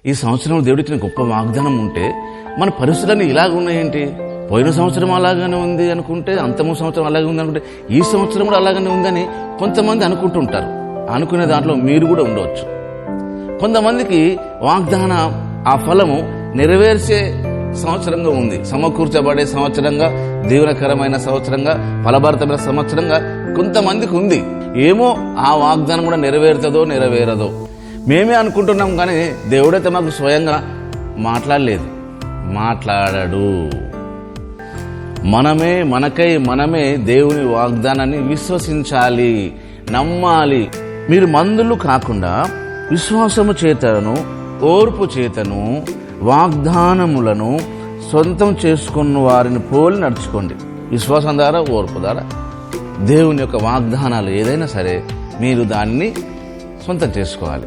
ఈ సంవత్సరం దేవుడిచ్చిన గొప్ప వాగ్దానం ఉంటే మన పరిస్థితులన్నీ ఇలాగ ఉన్నాయేంటి, పోయిన సంవత్సరం అలాగనే ఉంది అనుకుంటే, అంతము సంవత్సరం అలాగే ఉంది అనుకుంటే, ఈ సంవత్సరం కూడా అలాగనే ఉందని కొంతమంది అనుకుంటుంటారు. అనుకునే దాంట్లో మీరు కూడా ఉండవచ్చు. కొంతమందికి వాగ్దాన ఆ ఫలము నెరవేర్చే సంవత్సరంగా ఉంది, సమకూర్చబడే సంవత్సరంగా, దీవెనకరమైన సంవత్సరంగా, ఫలభరితమైన సంవత్సరంగా కొంతమందికి ఉంది. ఏమో ఆ వాగ్దానం కూడా నెరవేరుతుందో నెరవేరదో మేమే అనుకుంటున్నాం, కానీ దేవుడైతే మాకు స్వయంగా మాట్లాడాడు. మనమే దేవుని వాగ్దానాన్ని విశ్వసించాలి, నమ్మాలి. మీరు మందులు కాకుండా విశ్వాసము చేతను, ఓర్పు చేతను వాగ్దానములను సొంతం చేసుకున్న వారిని పోలి నడుచుకోండి. విశ్వాసం ద్వారా, ఓర్పు ద్వారా దేవుని యొక్క వాగ్దానాలు ఏదైనా సరే మీరు దాన్ని సొంతం చేసుకోవాలి.